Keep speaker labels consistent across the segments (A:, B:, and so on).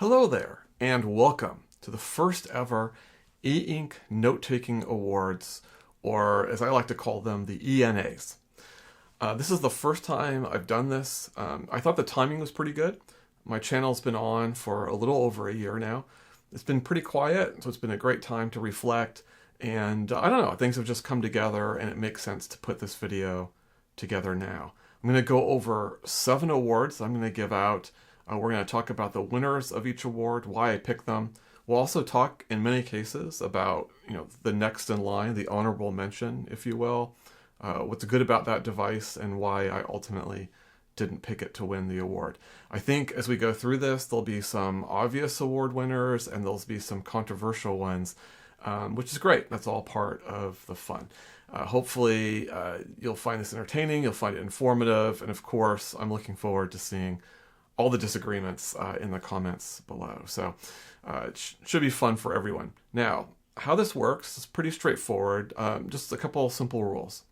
A: Hello there, and welcome to the first ever E.Ink Note-Taking Awards, or as I like to call them, the E.N.A.s. This is the first time I've done this. I thought the timing was pretty good. My channel's been on for a little over a year now. It's been pretty quiet, so it's been a great time to reflect, and I don't know, things have just come together and it makes sense to put this video together now. I'm going to go over 7 awards I'm going to give out. We're going to talk about the winners of each award, why I picked them. We'll also talk, in many cases, about the next in line, the honorable mention, if you will. What's good about that device and why I ultimately didn't pick it to win the award. I think as we go through this, there'll be some obvious award winners and there'll be some controversial ones, which is great. That's all part of the fun. Hopefully, you'll find this entertaining, you'll find it informative, and of course, I'm looking forward to seeing all the disagreements in the comments below. So it should be fun for everyone. Now, how this works is pretty straightforward. Just a couple of simple rules.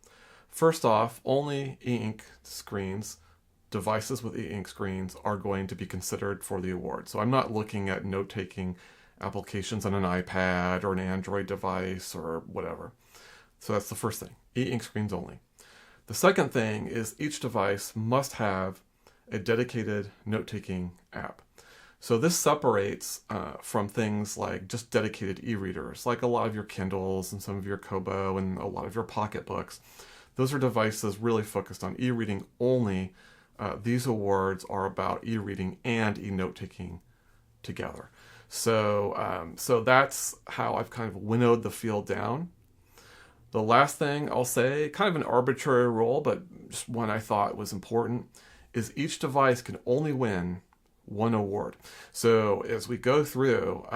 A: First off, only e-ink screens, devices with e-ink screens, are going to be considered for the award. So I'm not looking at note-taking applications on an iPad or an Android device or whatever. So that's the first thing, e-ink screens only. The second thing is each device must have a dedicated note-taking app. So this separates from things like just dedicated e-readers, like a lot of your Kindles and some of your Kobo and a lot of your pocketbooks. Those are devices really focused on e-reading only. These awards are about e-reading and e-note-taking together. So that's how I've kind of winnowed the field down. The last thing I'll say, kind of an arbitrary rule, but just one I thought was important, is each device can only win one award. So as we go through,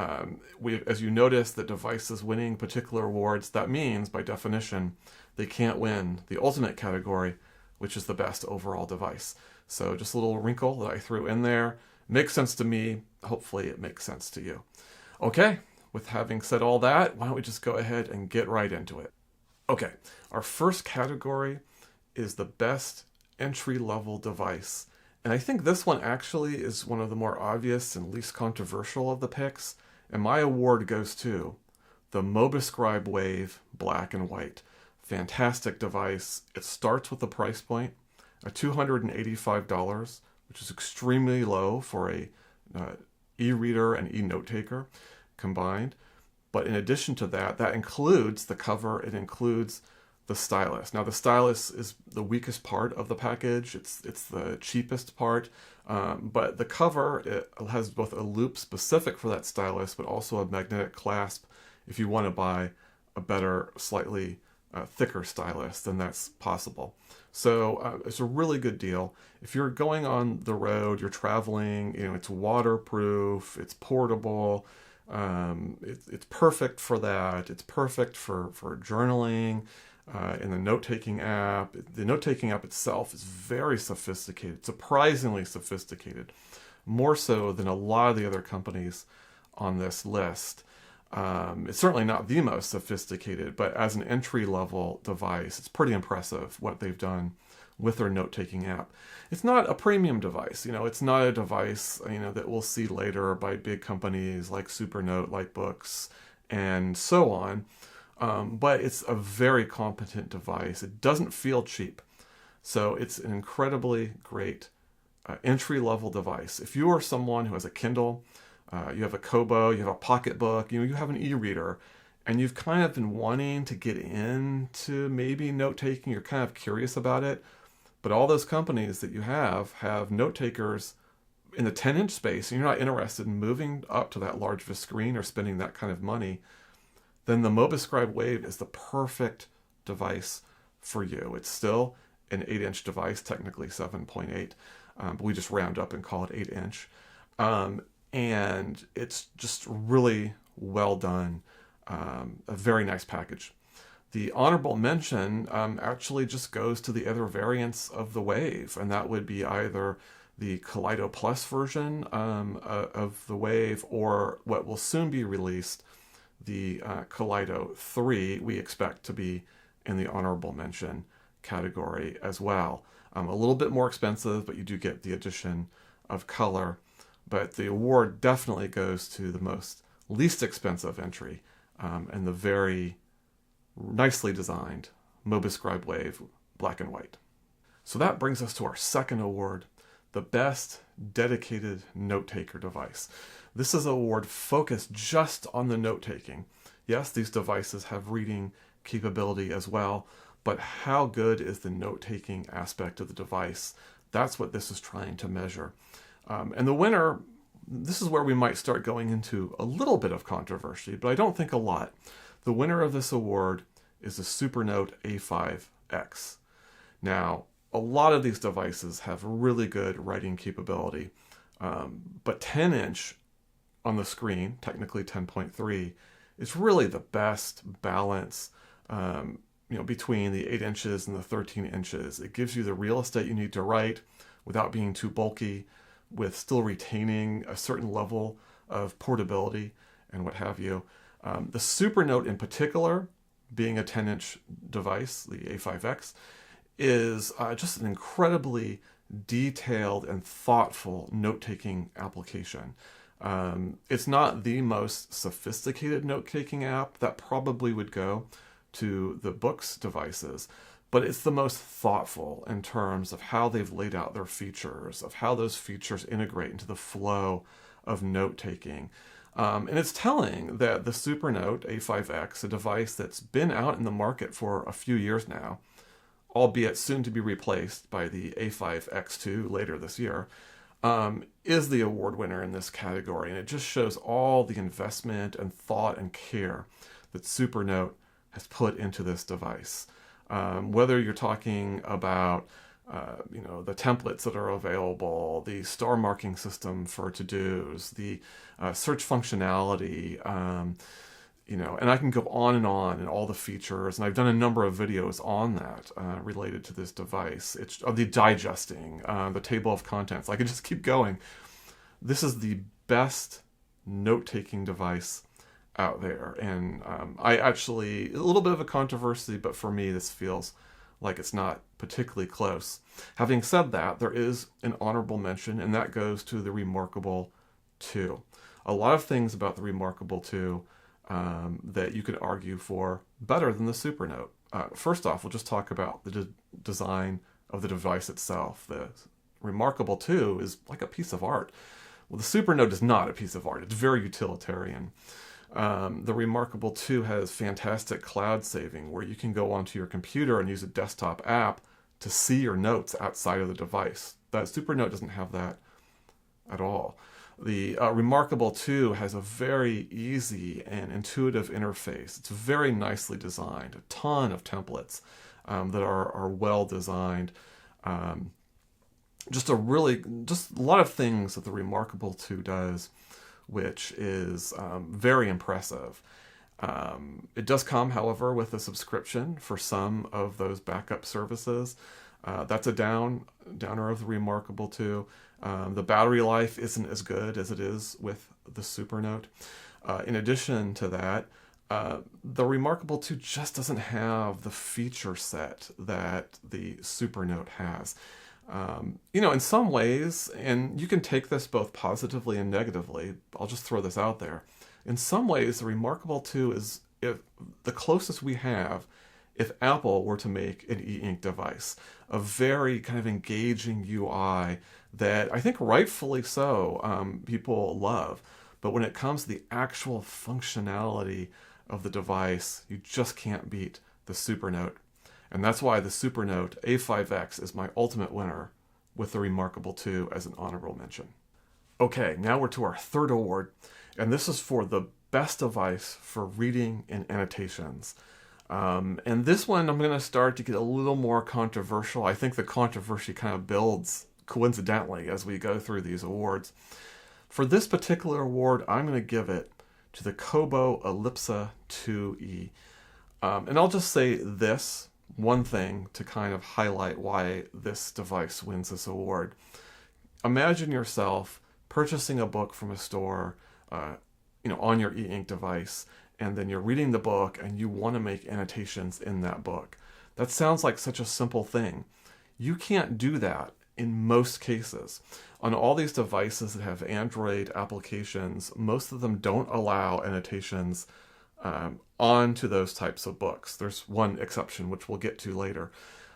A: as you notice that devices winning particular awards, that means by definition they can't win the ultimate category, which is the best overall device. So just a little wrinkle that I threw in there. Makes sense to me. Hopefully it makes sense to you. Okay, with having said all that, why don't we just go ahead and get right into it. Okay, our first category is the best entry-level device. And I think this one actually is one of the more obvious and least controversial of the picks. And my award goes to the Mobiscribe Wave Black and White. Fantastic device. It starts with a price point of $285, which is extremely low for a e-reader and e-note-taker combined. But in addition to that, that includes the cover. It includes the stylus. Now the stylus is the weakest part of the package. It's the cheapest part, but the cover, it has both a loop specific for that stylus, but also a magnetic clasp. If you want to buy a better, slightly thicker stylus, then that's possible. So it's a really good deal. If you're going on the road, you're traveling, it's waterproof, it's portable. It's perfect for that. It's perfect for journaling. In the note-taking app. The note-taking app itself is very sophisticated, surprisingly sophisticated, more so than a lot of the other companies on this list. It's certainly not the most sophisticated, but as an entry-level device, it's pretty impressive what they've done with their note-taking app. It's not a premium device, it's not a device, that we'll see later by big companies like Supernote, like Books, and so on. But it's a very competent device. It doesn't feel cheap. So it's an incredibly great entry-level device. If you are someone who has a Kindle, you have a Kobo, you have a pocketbook, you have an e-reader, and you've kind of been wanting to get into maybe note-taking, you're kind of curious about it, but all those companies that you have note-takers in the 10-inch space, and you're not interested in moving up to that large of a screen or spending that kind of money, then the Mobiscribe Wave is the perfect device for you. It's still an 8-inch device, technically 7.8, but we just round up and call it 8-inch. And it's just really well done, a very nice package. The honorable mention actually just goes to the other variants of the Wave, and that would be either the Kaleido Plus version of the Wave or what will soon be released, the Kaleido 3, we expect to be in the honorable mention category as well. A little bit more expensive, but you do get the addition of color. but the award definitely goes to the least expensive entry and the very nicely designed MobiScribe Wave black and white. So that brings us to our second award, the best dedicated note-taker device. This is an award focused just on the note-taking. Yes, these devices have reading capability as well, but how good is the note-taking aspect of the device? That's what this is trying to measure. And the winner, this is where we might start going into a little bit of controversy, but I don't think a lot. The winner of this award is the SuperNote A5X. Now, a lot of these devices have really good writing capability, but 10-inch on the screen, technically 10.3, is really the best balance between the 8 inches and the 13 inches. It gives you the real estate you need to write without being too bulky, with still retaining a certain level of portability and what have you. The SuperNote in particular, being a 10-inch device, the A5X, is just an incredibly detailed and thoughtful note-taking application. It's not the most sophisticated note-taking app. That probably would go to the books devices, but it's the most thoughtful in terms of how they've laid out their features, of how those features integrate into the flow of note-taking. And it's telling that the SuperNote A5X, a device that's been out in the market for a few years now, albeit soon to be replaced by the A5X2 later this year, is the award winner in this category. And it just shows all the investment and thought and care that SuperNote has put into this device. Whether you're talking about the templates that are available, the star marking system for to-dos, the search functionality, and I can go on and all the features, and I've done a number of videos on that related to this device. It's the digesting, the table of contents. I can just keep going. This is the best note-taking device out there, and I actually, a little bit of a controversy, but for me this feels like it's not particularly close. Having said that, there is an honorable mention, and that goes to the Remarkable 2. A lot of things about the Remarkable 2 that you could argue for better than the SuperNote. First off, we'll just talk about the design of the device itself. The Remarkable 2 is like a piece of art. Well, the SuperNote is not a piece of art. It's very utilitarian. The Remarkable 2 has fantastic cloud saving, where you can go onto your computer and use a desktop app to see your notes outside of the device. That SuperNote doesn't have that at all. The Remarkable 2 has a very easy and intuitive interface. It's very nicely designed, a ton of templates that are well designed. Just a lot of things that the Remarkable 2 does, which is very impressive. It does come, however, with a subscription for some of those backup services. That's a downer of the Remarkable 2. The battery life isn't as good as it is with the SuperNote. In addition to that, the Remarkable 2 just doesn't have the feature set that the SuperNote has. In some ways, and you can take this both positively and negatively, I'll just throw this out there. In some ways, the Remarkable 2 is the closest we have if Apple were to make an e-ink device, a very kind of engaging UI that I think rightfully so people love. But when it comes to the actual functionality of the device, you just can't beat the SuperNote. And that's why the SuperNote A5X is my ultimate winner, with the Remarkable 2 as an honorable mention. Okay, now we're to our third award, and this is for the best device for reading and annotations. And this one I'm going to start to get a little more controversial. I think the controversy kind of builds coincidentally as we go through these awards. For this particular award, I'm going to give it to the Kobo Ellipsa 2E. And I'll just say this one thing to kind of highlight why this device wins this award. Imagine yourself purchasing a book from a store, on your e-ink device, and then you're reading the book and you want to make annotations in that book. That sounds like such a simple thing. You can't do that in most cases. On all these devices that have Android applications, most of them don't allow annotations onto those types of books. There's one exception, which we'll get to later.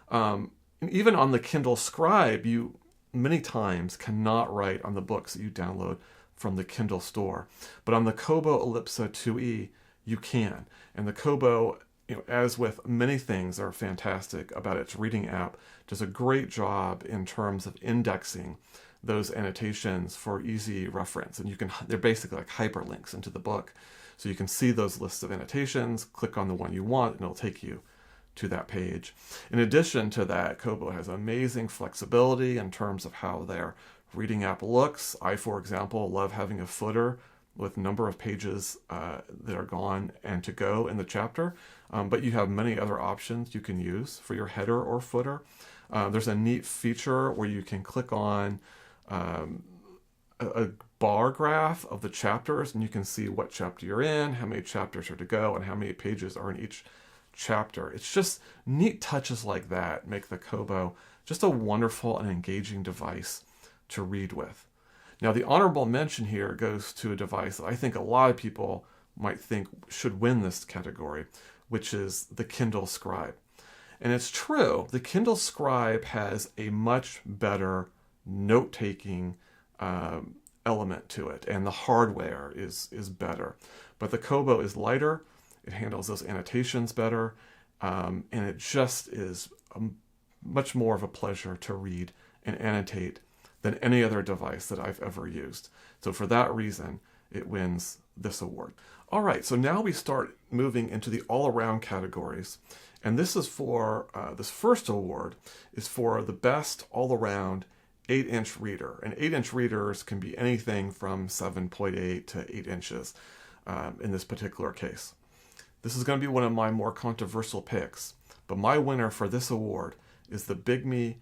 A: And even on the Kindle Scribe, you many times cannot write on the books that you download from the Kindle store. But on the Kobo Ellipsa 2e, you can. And the Kobo, as with many things that are fantastic about its reading app, does a great job in terms of indexing those annotations for easy reference. And they're basically like hyperlinks into the book. So you can see those lists of annotations, click on the one you want, and it'll take you to that page. In addition to that, Kobo has amazing flexibility in terms of how their reading app looks. I, for example, love having a footer with number of pages that are gone and to go in the chapter, but you have many other options you can use for your header or footer. There's a neat feature where you can click on a bar graph of the chapters, and you can see what chapter you're in, how many chapters are to go, and how many pages are in each chapter. It's just neat touches like that make the Kobo just a wonderful and engaging device to read with. Now, the honorable mention here goes to a device that I think a lot of people might think should win this category, which is the Kindle Scribe. And it's true, the Kindle Scribe has a much better note-taking element to it, and the hardware is better. But the Kobo is lighter, it handles those annotations better, and it just is much more of a pleasure to read and annotate than any other device that I've ever used. So for that reason, it wins this award. All right, so now we start moving into the all-around categories. And this is for, this first award is for the best all-around 8-inch reader. And 8-inch readers can be anything from 7.8 to 8 inches in this particular case. This is going to be one of my more controversial picks, but my winner for this award is the Bigme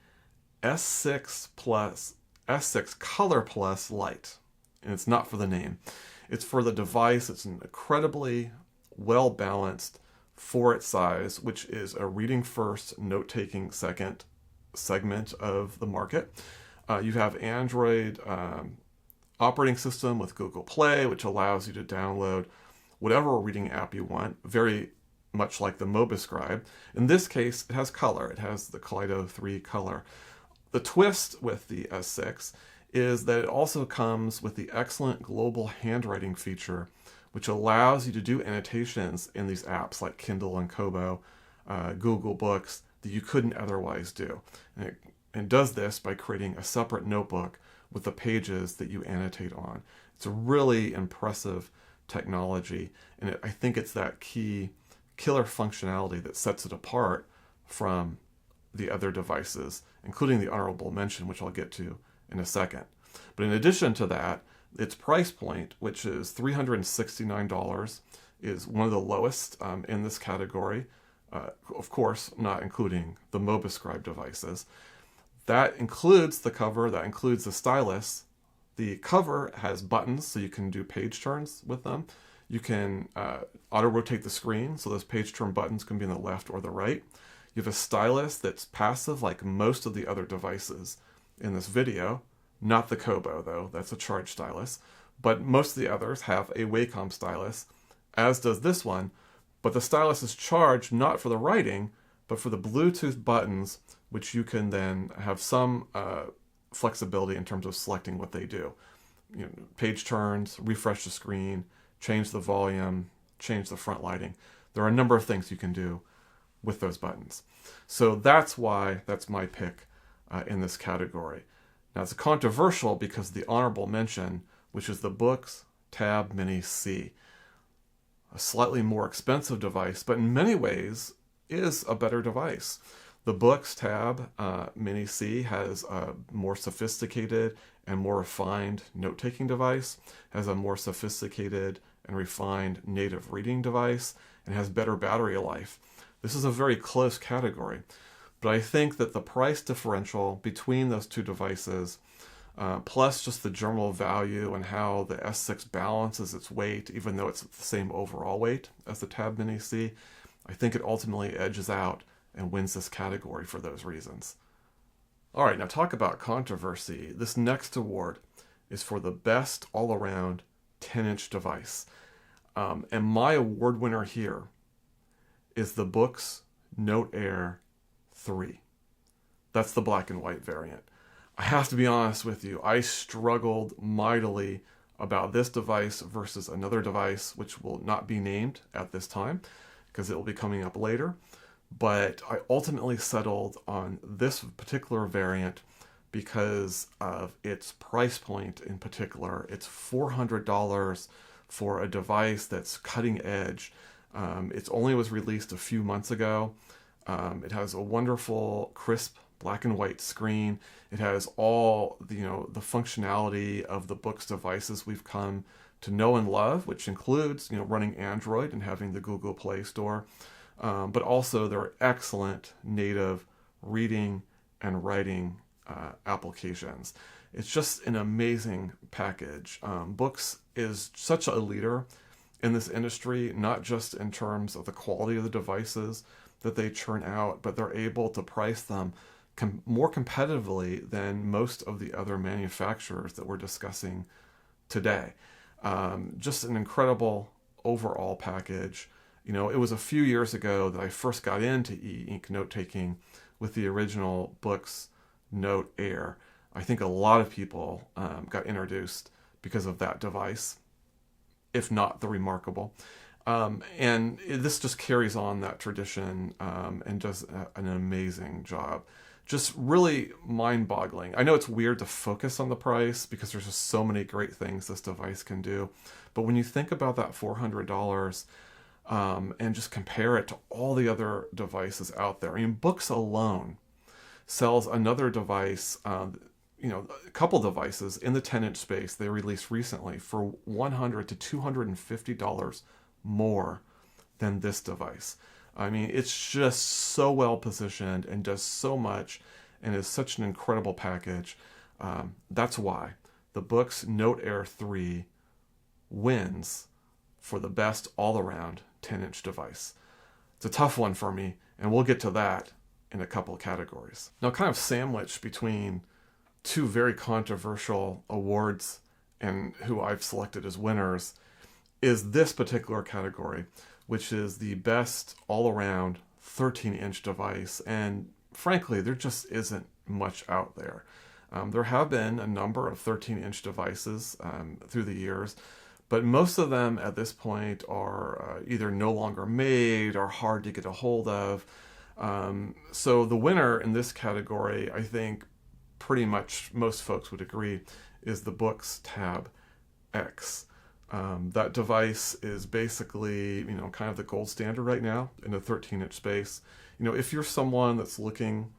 A: S6 Color Plus Lite. And it's not for the name. It's for the device. It's an incredibly well-balanced for its size, which is a reading first, note-taking second segment of the market. You have Android operating system with Google Play, which allows you to download whatever reading app you want, very much like the MobiScribe. In this case, it has color. It has the Kaleido 3 color. The twist with the S6 is that it also comes with the excellent global handwriting feature, which allows you to do annotations in these apps like Kindle and Kobo, Google Books, that you couldn't otherwise do. And does this by creating a separate notebook with the pages that you annotate on. It's a really impressive technology, and I think it's that key killer functionality that sets it apart from the other devices, including the honorable mention, which I'll get to in a second. But in addition to that, its price point, which is $369, is one of the lowest in this category. Of course, not including the MobiScribe devices. That includes the cover, that includes the stylus. The cover has buttons, so you can do page turns with them. You can auto-rotate the screen, so those page turn buttons can be on the left or the right. You have a stylus that's passive, like most of the other devices in this video. Not the Kobo, though. That's a charged stylus. But most of the others have a Wacom stylus, as does this one. But the stylus is charged not for the writing, but for the Bluetooth buttons, which you can then have some flexibility in terms of selecting what they do. Page turns, refresh the screen, change the volume, change the front lighting. There are a number of things you can do with those buttons. So that's why that's my pick in this category. Now it's controversial because the honorable mention, which is the Books Tab Mini C. A slightly more expensive device, but in many ways is a better device. The Books Tab Mini C has a more sophisticated and more refined note-taking device, has a more sophisticated and refined native reading device, and has better battery life. This is a very close category, but I think that the price differential between those two devices, plus just the general value and how the S6 balances its weight, even though it's the same overall weight as the Tab Mini C, I think it ultimately edges out and wins this category for those reasons. All right, now talk about controversy. This next award is for the best all-around 10-inch device. And my award winner here is the Books Note Air 3. That's the black and white variant. I have to be honest with you, I struggled mightily about this device versus another device, which will not be named at this time because it will be coming up later. But I ultimately settled on this particular variant because of its price point in particular. It's $400 for a device that's cutting edge. It only was released a few months ago. It has a wonderful, crisp black and white screen. It has all the functionality of the Books devices we've come to know and love, which includes running Android and having the Google Play Store. But also there are excellent native reading and writing applications. It's just an amazing package. Books is such a leader in this industry, not just in terms of the quality of the devices that they churn out, but they're able to price them more competitively than most of the other manufacturers that we're discussing today. Just an incredible overall package. It was a few years ago that I first got into Eink Notetaking with the original Books Note Air. I think a lot of people got introduced because of that device, if not the Remarkable. And this just carries on that tradition and does an amazing job. Just really mind-boggling. I know it's weird to focus on the price because there's just so many great things this device can do. But when you think about that $400 and just compare it to all the other devices out there, I mean, Books alone sells another device, a couple devices in the 10-inch space they released recently for $100 to $250 more than this device. I mean, it's just so well positioned and does so much and is such an incredible package. That's why the Books Note Air 3 wins for the best all-around 10-inch device. It's a tough one for me, and we'll get to that in a couple of categories. Now, kind of sandwiched between two very controversial awards and who I've selected as winners is this particular category, which is the best all-around 13-inch device. And frankly, there just isn't much out there. There have been a number of 13-inch devices through the years, but most of them at this point are either no longer made or hard to get a hold of. So the winner in this category, I think pretty much most folks would agree, is the Books Tab X. That device is basically, kind of the gold standard right now in the 13-inch space. If you're someone that's looking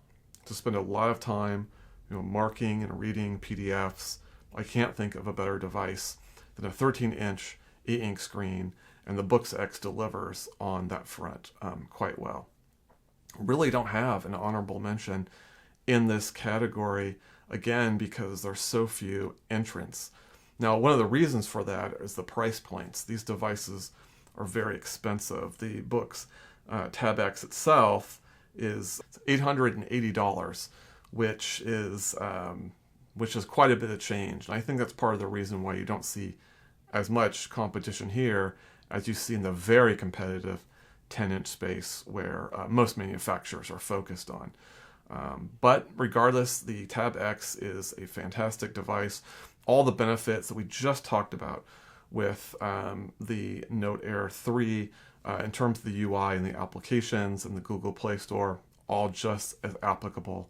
A: to spend a lot of time, marking and reading PDFs, I can't think of a better device than a 13-inch e-ink screen, and the Books X delivers on that front quite well. Really don't have an honorable mention in this category, again, because there's so few entrants. Now, one of the reasons for that is the price points. These devices are very expensive. The Books Tab X itself is $880, which is quite a bit of change. And I think that's part of the reason why you don't see as much competition here as you see in the very competitive 10-inch space where most manufacturers are focused on. But regardless, the Tab X is a fantastic device. All the benefits that we just talked about with the Note Air 3 in terms of the UI and the applications and the Google Play Store, all just as applicable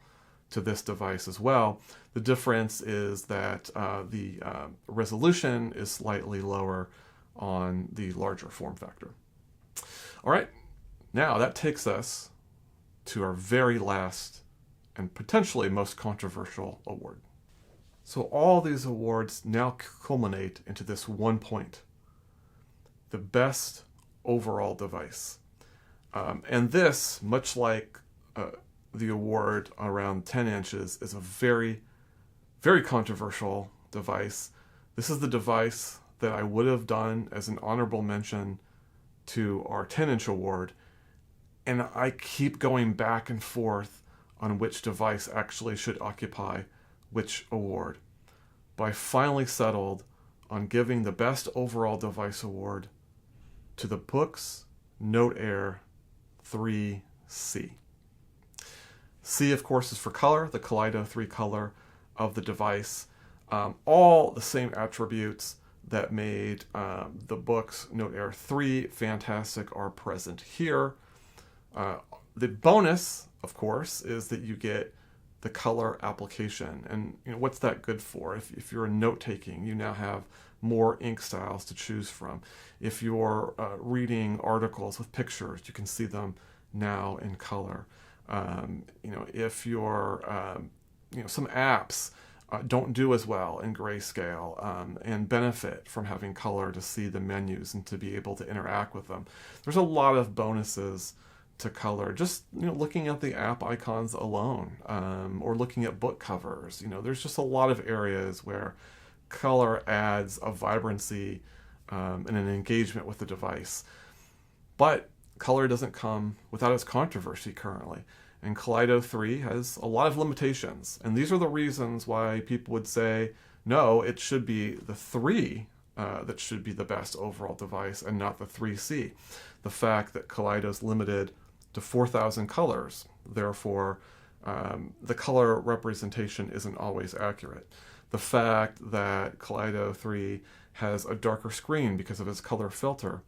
A: to this device as well. The difference is that the resolution is slightly lower on the larger form factor. All right, now that takes us to our very last and potentially most controversial award. So all these awards now culminate into this one point: the best overall device. And this, much like the award around 10 inches, is a very, very controversial device. This is the device that I would have done as an honorable mention to our 10-inch award. And I keep going back and forth on which device actually should occupy which award, but I finally settled on giving the Best Overall Device Award to the Books Note-Air 3C. C, of course, is for color, the Kaleido 3 color of the device. All the same attributes that made the Books Note-Air 3 fantastic are present here. The bonus, of course, is that you get the color application. And what's that good for? If you're note-taking, you now have more ink styles to choose from. If you're reading articles with pictures, you can see them now in color. If you're, some apps don't do as well in grayscale and benefit from having color to see the menus and to be able to interact with them. There's a lot of bonuses to color, just looking at the app icons alone, or looking at book covers. There's just a lot of areas where color adds a vibrancy and an engagement with the device. But color doesn't come without its controversy currently, and Kaleido 3 has a lot of limitations, and these are the reasons why people would say no, it should be the 3 that should be the best overall device and not the 3C. The fact that Kaleido's limited to 4,000 colors, therefore the color representation isn't always accurate. The fact that Kaleido 3 has a darker screen because of its color filter.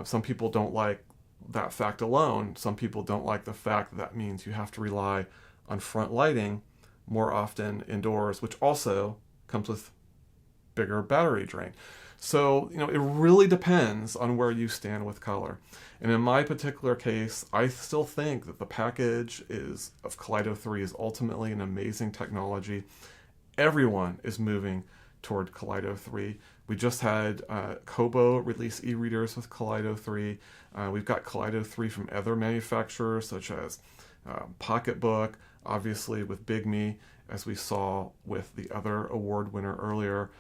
A: Some people don't like that fact alone. Some people don't like the fact that means you have to rely on front lighting more often indoors, which also comes with bigger battery drain. So, it really depends on where you stand with color. And in my particular case, I still think that the package of Kaleido 3 is ultimately an amazing technology. Everyone is moving toward Kaleido 3. We just had Kobo release e-readers with Kaleido 3. We've got Kaleido 3 from other manufacturers such as Pocketbook, obviously with Big Me, as we saw with the other award winner earlier,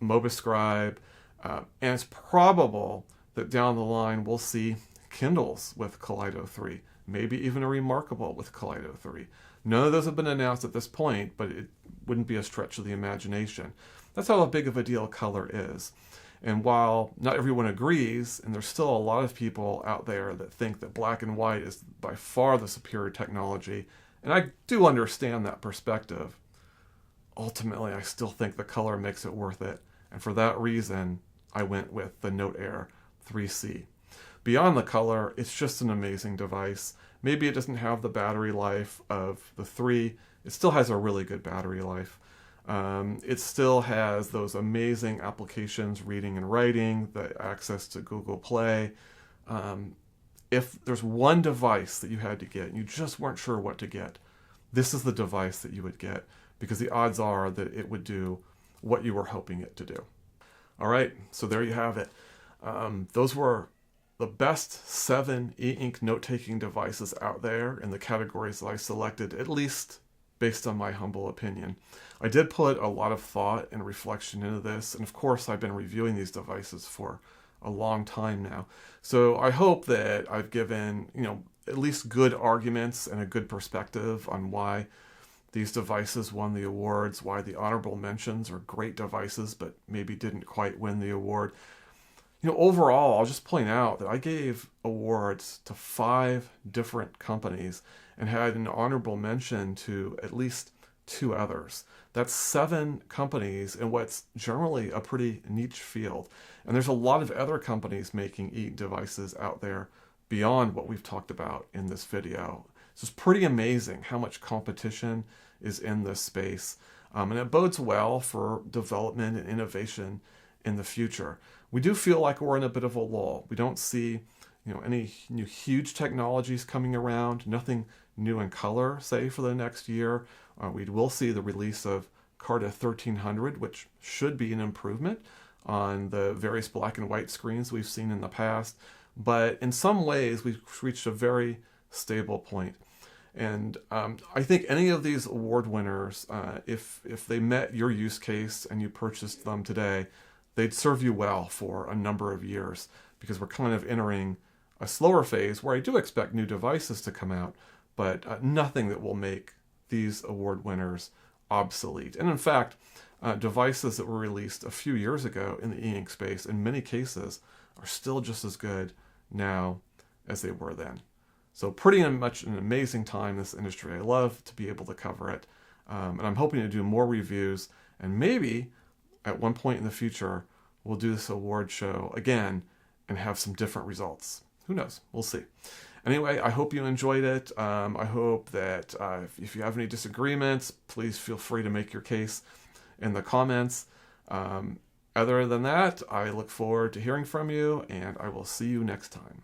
A: Mobiscribe, and it's probable that down the line we'll see Kindles with Kaleido 3, maybe even a Remarkable with Kaleido 3. None of those have been announced at this point, but it wouldn't be a stretch of the imagination. That's how big of a deal color is. And while not everyone agrees, and there's still a lot of people out there that think that black and white is by far the superior technology, and I do understand that perspective, ultimately I still think the color makes it worth it. And for that reason, I went with the Note-Air 3C. Beyond the color, it's just an amazing device. Maybe it doesn't have the battery life of the 3. It still has a really good battery life. It still has those amazing applications, reading and writing, the access to Google Play. If there's one device that you had to get and you just weren't sure what to get, this is the device that you would get, because the odds are that it would do what you were hoping it to do. All right, so there you have it. Those were the best 7 E-Ink note-taking devices out there in the categories that I selected, at least based on my humble opinion. I did put a lot of thought and reflection into this, and of course I've been reviewing these devices for a long time now. So I hope that I've given, at least good arguments and a good perspective on why these devices won the awards, why the honorable mentions are great devices but maybe didn't quite win the award. Overall, I'll just point out that I gave awards to 5 different companies and had an honorable mention to at least 2 others. That's 7 companies in what's generally a pretty niche field. And there's a lot of other companies making e-devices out there beyond what we've talked about in this video. So it's pretty amazing how much competition is in this space. And it bodes well for development and innovation in the future. We do feel like we're in a bit of a lull. We don't see any new huge technologies coming around, nothing new in color, say, for the next year. We will see the release of Carta 1300, which should be an improvement on the various black and white screens we've seen in the past. But in some ways, we've reached a very stable point. And I think any of these award winners, if they met your use case and you purchased them today, they'd serve you well for a number of years, because we're kind of entering a slower phase where I do expect new devices to come out, but nothing that will make these award winners obsolete. And in fact, devices that were released a few years ago in the e-ink space, in many cases, are still just as good now as they were then. So pretty much an amazing time in this industry. I love to be able to cover it. And I'm hoping to do more reviews, and maybe at one point in the future, we'll do this award show again and have some different results. Who knows? We'll see. Anyway, I hope you enjoyed it. I hope that if you have any disagreements, please feel free to make your case in the comments. Other than that, I look forward to hearing from you, and I will see you next time.